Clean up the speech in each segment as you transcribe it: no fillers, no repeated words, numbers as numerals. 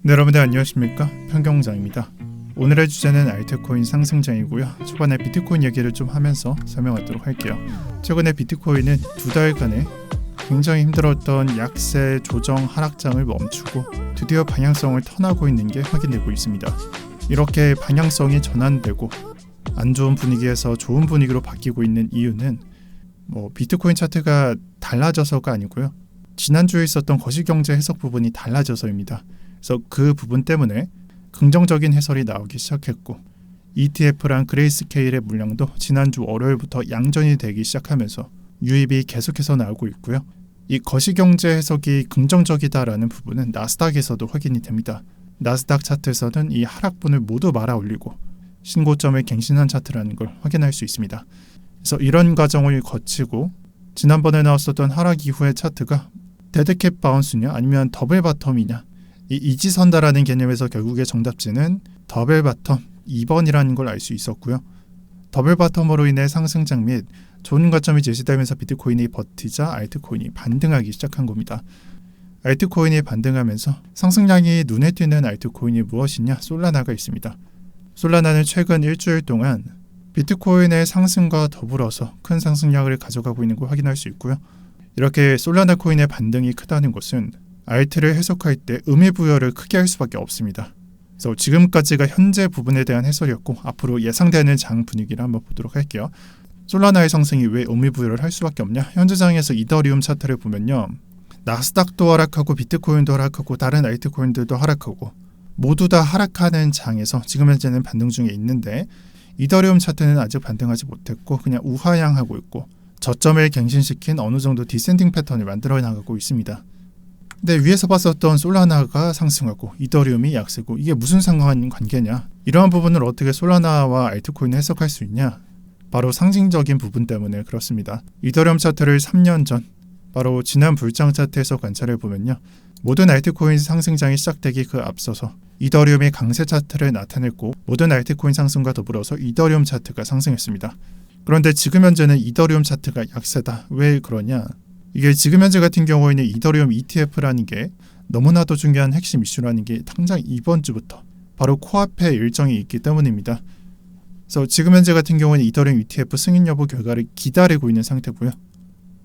네, 여러분들 안녕하십니까? 평경장입니다. 오늘의 주제는 알트코인 상승장이고요. 초반에 비트코인 얘기를 좀 하면서 설명하도록 할게요. 최근에 비트코인은 두 달간의 굉장히 힘들었던 약세 조정 하락장을 멈추고 드디어 방향성을 턴하고 있는 게 확인되고 있습니다. 이렇게 방향성이 전환되고 안 좋은 분위기에서 좋은 분위기로 바뀌고 있는 이유는 비트코인 차트가 달라져서가 아니고요. 지난주에 있었던 거시경제 해석 부분이 달라져서입니다. 그래서 그 부분 때문에 긍정적인 해설이 나오기 시작했고 ETF랑 그레이스케일의 물량도 지난주 월요일부터 양전이 되기 시작하면서 유입이 계속해서 나오고 있고요. 이 거시경제 해석이 긍정적이다라는 부분은 나스닥에서도 확인이 됩니다. 나스닥 차트에서는 이 하락분을 모두 말아 올리고 신고점을 갱신한 차트라는 걸 확인할 수 있습니다. 그래서 이런 과정을 거치고 지난번에 나왔었던 하락 이후의 차트가 데드캣 바운스냐 아니면 더블 바텀이냐, 이 이지선다라는 개념에서 결국의 정답지는 더블 바텀 2번이라는 걸 알 수 있었고요. 더블 바텀으로 인해 상승장 및 좋은 가점이 제시되면서 비트코인이 버티자 알트코인이 반등하기 시작한 겁니다. 알트코인이 반등하면서 상승량이 눈에 띄는 알트코인이 무엇이냐? 솔라나가 있습니다. 솔라나는 최근 일주일 동안 비트코인의 상승과 더불어서 큰 상승량을 가져가고 있는 걸 확인할 수 있고요. 이렇게 솔라나 코인의 반등이 크다는 것은 알트를 해석할 때 의미부여를 크게 할 수밖에 없습니다. 그래서 지금까지가 현재 부분에 대한 해설이었고 앞으로 예상되는 장 분위기를 한번 보도록 할게요. 솔라나의 상승이 왜 의미부여를 할 수밖에 없냐? 현재장에서 이더리움 차트를 보면요. 나스닥도 하락하고 비트코인도 하락하고 다른 알트코인들도 하락하고 모두 다 하락하는 장에서 지금 현재는 반등 중에 있는데 이더리움 차트는 아직 반등하지 못했고 그냥 우하향하고 있고 저점을 갱신시킨 어느 정도 디센딩 패턴을 만들어 나가고 있습니다. 근데 위에서 봤었던 솔라나가 상승하고 이더리움이 약세고 이게 무슨 상관관계냐? 이러한 부분을 어떻게 솔라나와 알트코인을 해석할 수 있냐? 바로 상징적인 부분 때문에 그렇습니다. 이더리움 차트를 3년 전 바로 지난 불장 차트에서 관찰해 보면요. 모든 알트코인 상승장이 시작되기 그 앞서서 이더리움의 강세 차트를 나타냈고 모든 알트코인 상승과 더불어서 이더리움 차트가 상승했습니다. 그런데 지금 현재는 이더리움 차트가 약세다. 왜 그러냐? 이게 지금 현재 같은 경우에는 이더리움 ETF라는 게 너무나도 중요한 핵심 이슈라는 게 당장 이번 주부터 바로 코앞에 일정이 있기 때문입니다. 그래서 지금 현재 같은 경우에는 이더리움 ETF 승인 여부 결과를 기다리고 있는 상태고요.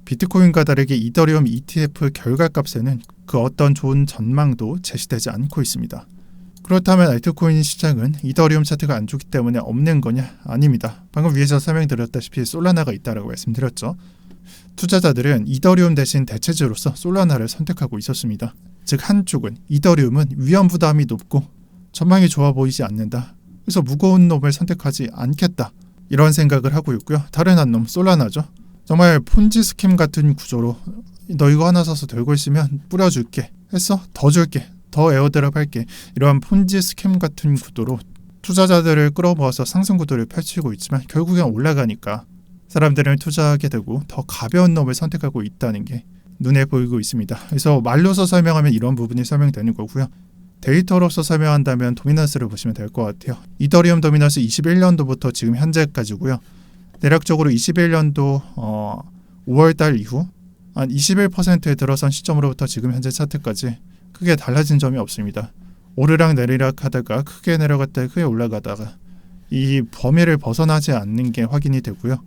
비트코인과 다르게 이더리움 ETF 결과값에는 그 어떤 좋은 전망도 제시되지 않고 있습니다. 그렇다면 알트코인 시장은 이더리움 차트가 안 좋기 때문에 없는 거냐? 아닙니다. 방금 위에서 설명드렸다시피 솔라나가 있다라고 말씀드렸죠. 투자자들은 이더리움 대신 대체제로서 솔라나를 선택하고 있었습니다. 즉 한쪽은 이더리움은 위험 부담이 높고 전망이 좋아 보이지 않는다. 그래서 무거운 놈을 선택하지 않겠다. 이런 생각을 하고 있고요. 다른 한 놈 솔라나죠. 정말 폰지 스캠 같은 구조로 너 이거 하나 사서 들고 있으면 뿌려줄게. 했어? 더 줄게. 더 에어드랍 할게. 이러한 폰지 스캠 같은 구도로 투자자들을 끌어모아서 상승 구도를 펼치고 있지만 결국엔 올라가니까 사람들은 투자하게 되고 더 가벼운 놈을 선택하고 있다는 게 눈에 보이고 있습니다. 그래서 말로서 설명하면 이런 부분이 설명되는 거고요. 데이터로서 설명한다면 도미넌스를 보시면 될 것 같아요. 이더리움 도미넌스 21년도부터 지금 현재까지고요. 대략적으로 21년도 5월달 이후 한 21%에 들어선 시점으로부터 지금 현재 차트까지 크게 달라진 점이 없습니다. 오르락 내리락 하다가 크게 내려갔다가 크게 올라가다가 이 범위를 벗어나지 않는 게 확인이 되고요.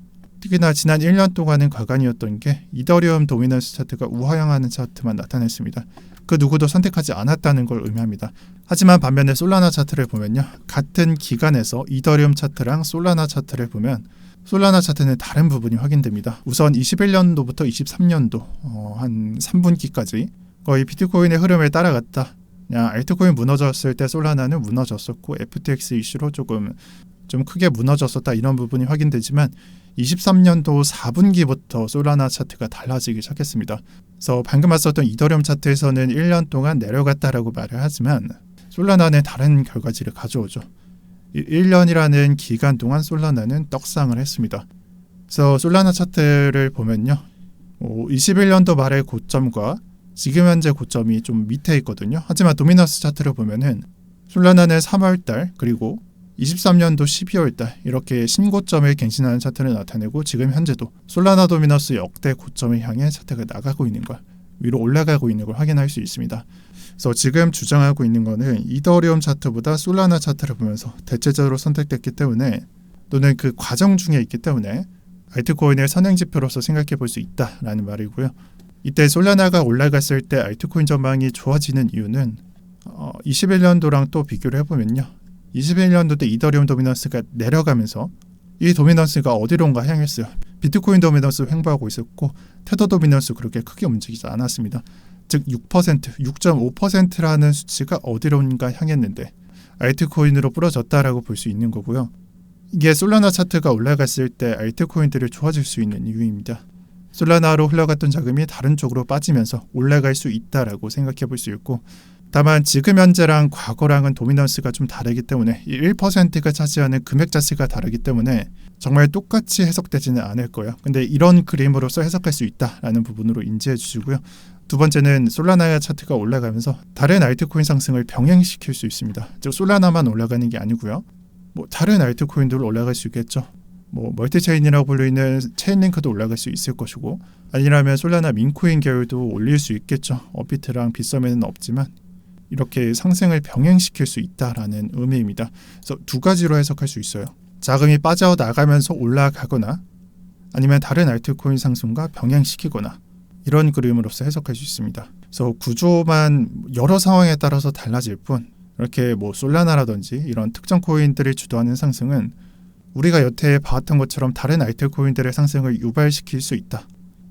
특히나 지난 1년 동안은 과간이었던 게 이더리움 도미넌스 차트가 우하향하는 차트만 나타냈습니다. 그 누구도 선택하지 않았다는 걸 의미합니다. 하지만 반면에 솔라나 차트를 보면요. 같은 기간에서 이더리움 차트랑 솔라나 차트를 보면 솔라나 차트는 다른 부분이 확인됩니다. 우선 21년도부터 23년도 한 3분기까지 거의 비트코인의 흐름을 따라갔다. 알트코인 무너졌을 때 솔라나는 무너졌었고 FTX 이슈로 좀 크게 무너졌었다. 이런 부분이 확인되지만 23년도 4분기부터 솔라나 차트가 달라지기 시작했습니다. 그래서 방금 봤었던 이더리움 차트에서는 1년 동안 내려갔다라고 말을 하지만 솔라나는 다른 결과지를 가져오죠. 1년이라는 기간 동안 솔라나는 떡상을 했습니다. 그래서 솔라나 차트를 보면요. 21년도 말의 고점과 지금 현재 고점이 좀 밑에 있거든요. 하지만 도미넌스 차트를 보면은 솔라나는 3월달 그리고 23년도 12월달 이렇게 신고점을 갱신하는 차트를 나타내고 지금 현재도 솔라나 도미넌스 역대 고점을 향해 차트가 나가고 있는 걸 위로 올라가고 있는 걸 확인할 수 있습니다. 그래서 지금 주장하고 있는 거는 이더리움 차트보다 솔라나 차트를 보면서 대체적으로 선택됐기 때문에 또는 그 과정 중에 있기 때문에 알트코인을 선행지표로서 생각해 볼 수 있다라는 말이고요. 이때 솔라나가 올라갔을 때 알트코인 전망이 좋아지는 이유는 21년도랑 또 비교를 해보면요. 21년도 때 이더리움 도미넌스가 내려가면서 이 도미넌스가 어디론가 향했어요. 비트코인 도미넌스 횡보하고 있었고 테더 도미넌스 그렇게 크게 움직이지 않았습니다. 즉 6%, 6.5%라는 수치가 어디론가 향했는데 알트코인으로 부러졌다라고 볼 수 있는 거고요. 이게 솔라나 차트가 올라갔을 때 알트코인들이 좋아질 수 있는 이유입니다. 솔라나로 흘러갔던 자금이 다른 쪽으로 빠지면서 올라갈 수 있다라고 생각해 볼 수 있고, 다만 지금 현재랑 과거랑은 도미넌스가 좀 다르기 때문에 이 1%가 차지하는 금액 자체가 다르기 때문에 정말 똑같이 해석되지는 않을 거예요. 근데 이런 그림으로서 해석할 수 있다라는 부분으로 인지해 주시고요. 두 번째는 솔라나 차트가 올라가면서 다른 알트코인 상승을 병행시킬 수 있습니다. 즉 솔라나만 올라가는 게 아니고요. 다른 알트코인들도 올라갈 수 있겠죠. 멀티체인이라고 불리는 체인링크도 올라갈 수 있을 것이고, 아니라면 솔라나 민코인 계열도 올릴 수 있겠죠. 업비트랑 빗썸에는 없지만 이렇게 상승을 병행시킬 수 있다라는 의미입니다. 그래서 두 가지로 해석할 수 있어요. 자금이 빠져나가면서 올라가거나 아니면 다른 알트코인 상승과 병행시키거나, 이런 그림으로서 해석할 수 있습니다. 그래서 구조만 여러 상황에 따라서 달라질 뿐, 이렇게 솔라나라든지 이런 특정 코인들이 주도하는 상승은 우리가 여태 봐왔던 것처럼 다른 알트코인들의 상승을 유발시킬 수 있다.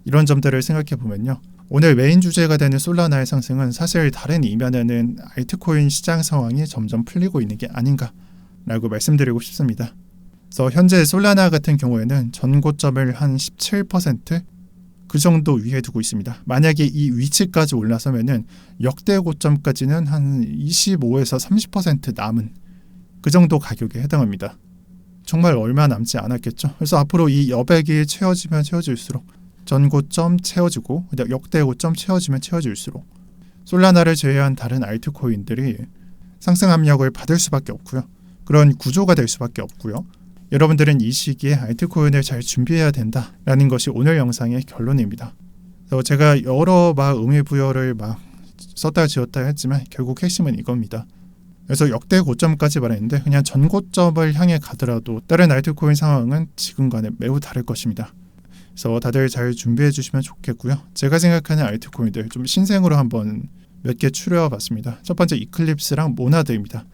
이런 점들을 생각해 보면요. 오늘 메인 주제가 되는 솔라나의 상승은 사실 다른 이면에는 알트코인 시장 상황이 점점 풀리고 있는 게 아닌가라고 말씀드리고 싶습니다. 그래서 현재 솔라나 같은 경우에는 전고점을 한 17% 그 정도 위에 두고 있습니다. 만약에 이 위치까지 올라서면은 역대 고점까지는 한 25에서 30% 남은 그 정도 가격에 해당합니다. 정말 얼마 남지 않았겠죠. 그래서 앞으로 이 여백이 채워지면 채워질수록 전고점 채워지고 역대 고점 채워지면 채워질수록 솔라나를 제외한 다른 알트코인들이 상승 압력을 받을 수밖에 없고요. 그런 구조가 될 수밖에 없고요. 여러분들은 이 시기에 알트코인을 잘 준비해야 된다라는 것이 오늘 영상의 결론입니다. 그래서 제가 여러 의미부여를 썼다 지었다 했지만 결국 핵심은 이겁니다. 그래서 역대 고점까지 말했는데 그냥 전고점을 향해 가더라도 다른 알트코인 상황은 지금과는 매우 다를 것입니다. 그래서 다들 잘 준비해 주시면 좋겠고요. 제가 생각하는 알트코인들 좀 신생으로 한번 몇 개 추려와 봤습니다. 첫 번째 이클립스랑 모나드입니다.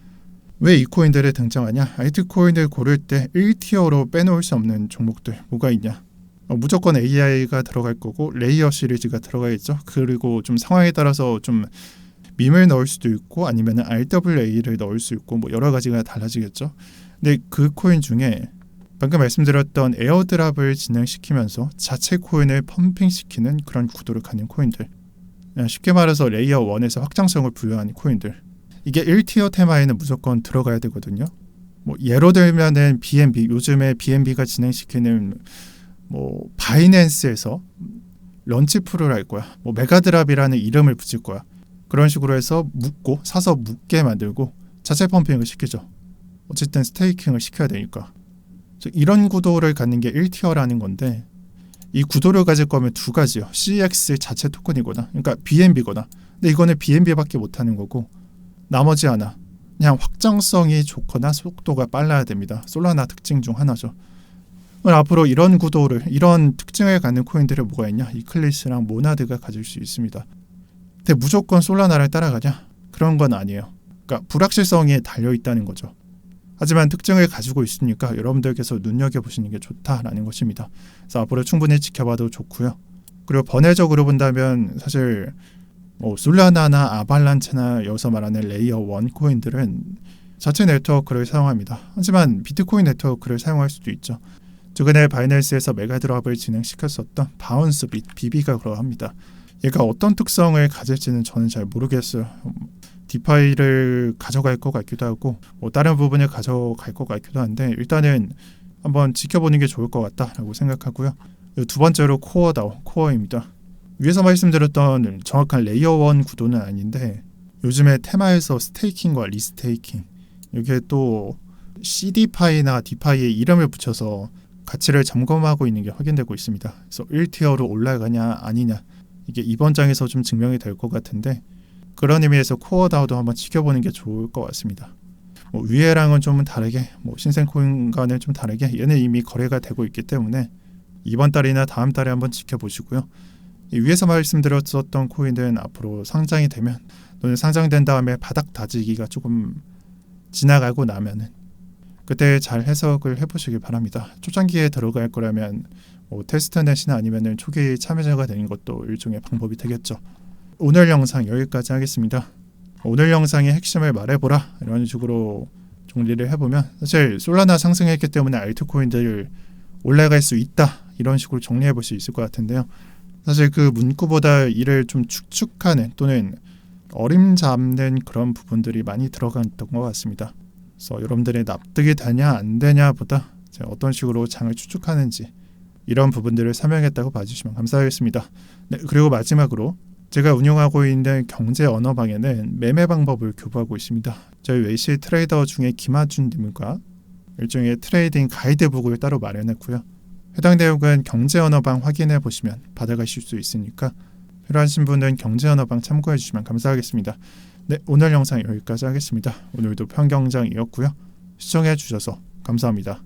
왜 이 코인들을 등장하냐? 알트코인을 고를 때 1티어로 빼놓을 수 없는 종목들 뭐가 있냐? 무조건 AI가 들어갈 거고 레이어 시리즈가 들어가겠죠. 그리고 좀 상황에 따라서 좀 밈을 넣을 수도 있고 아니면 RWA를 넣을 수 있고 여러 가지가 달라지겠죠. 근데 그 코인 중에 방금 말씀드렸던 에어드랍을 진행시키면서 자체 코인을 펌핑시키는 그런 구도를 갖는 코인들, 쉽게 말해서 레이어 1에서 확장성을 부여한 코인들, 이게 1티어 테마에는 무조건 들어가야 되거든요. 예로 들면은 BNB, 요즘에 BNB가 진행시키는 바이낸스에서 런치풀을 할 거야. 메가드랍이라는 이름을 붙일 거야. 그런 식으로 해서 사서 묻게 만들고 자체 펌핑을 시키죠. 어쨌든 스테이킹을 시켜야 되니까. 이런 구도를 갖는 게 1티어라는 건데, 이 구도를 가질 거면 두 가지요. CX 자체 토큰이거나, 그러니까 BNB거나. 근데 이거는 BNB밖에 못하는 거고, 나머지 하나 그냥 확장성이 좋거나 속도가 빨라야 됩니다. 솔라나 특징 중 하나죠. 앞으로 이런 구도를, 이런 특징을 갖는 코인들이 뭐가 있냐? 이클립스랑 모나드가 가질 수 있습니다. 근데 무조건 솔라나를 따라가냐? 그런 건 아니에요. 그러니까 불확실성이 달려있다는 거죠. 하지만 특징을 가지고 있으니까 여러분들께서 눈여겨보시는 게 좋다라는 것입니다. 그래서 앞으로 충분히 지켜봐도 좋고요. 그리고 번외적으로 본다면 사실 솔라나나 아발란체나 여기서 말하는 레이어 1 코인들은 자체 네트워크를 사용합니다. 하지만 비트코인 네트워크를 사용할 수도 있죠. 최근에 바이낸스에서 메가드랍을 진행시켰었던 바운스 BB가 그러합니다. 얘가 어떤 특성을 가질지는 저는 잘 모르겠어요. 디파이를 가져갈 것 같기도 하고 다른 부분을 가져갈 것 같기도 한데, 일단은 한번 지켜보는 게 좋을 것 같다라고 생각하고요. 두 번째로 코어입니다. 위에서 말씀드렸던 정확한 레이어 1 구도는 아닌데, 요즘에 테마에서 스테이킹과 리스테이킹, 이게 또 CD파이나 디파이에 이름을 붙여서 가치를 점검하고 있는 게 확인되고 있습니다. 그래서 1티어로 올라가냐 아니냐, 이게 이번 장에서 좀 증명이 될 것 같은데, 그런 의미에서 코어다오도 한번 지켜보는 게 좋을 것 같습니다. 위에랑은 좀 다르게 신생코인과는 좀 다르게 얘는 이미 거래가 되고 있기 때문에 이번 달이나 다음 달에 한번 지켜보시고요. 이 위에서 말씀드렸었던 코인들은 앞으로 상장이 되면 또는 상장된 다음에 바닥 다지기가 조금 지나가고 나면은 그때 잘 해석을 해보시길 바랍니다. 초창기에 들어갈 거라면 테스트넷이나 아니면은 초기 참여자가 되는 것도 일종의 방법이 되겠죠. 오늘 영상 여기까지 하겠습니다. 오늘 영상의 핵심을 말해보라 이런 식으로 정리를 해보면 사실 솔라나 상승했기 때문에 알트코인들 올라갈 수 있다 이런 식으로 정리해볼 수 있을 것 같은데요. 사실 그 문구보다 이를 좀 축축하는 또는 어림잡는 그런 부분들이 많이 들어갔던 것 같습니다. 그래서 여러분들의 납득이 되냐 안 되냐 보다 제가 어떤 식으로 장을 추측하는지 이런 부분들을 설명했다고 봐주시면 감사하겠습니다. 네, 그리고 마지막으로 제가 운영하고 있는 경제 언어방에는 매매 방법을 교부하고 있습니다. 저희 웨이시 트레이더 중에 김하준님과 일종의 트레이딩 가이드북을 따로 마련했고요. 해당 내용은 경제 언어방 확인해 보시면 받아가실 수 있으니까 필요하신 분은 경제 언어방 참고해 주시면 감사하겠습니다. 네, 오늘 영상 여기까지 하겠습니다. 오늘도 편경장이었고요. 시청해 주셔서 감사합니다.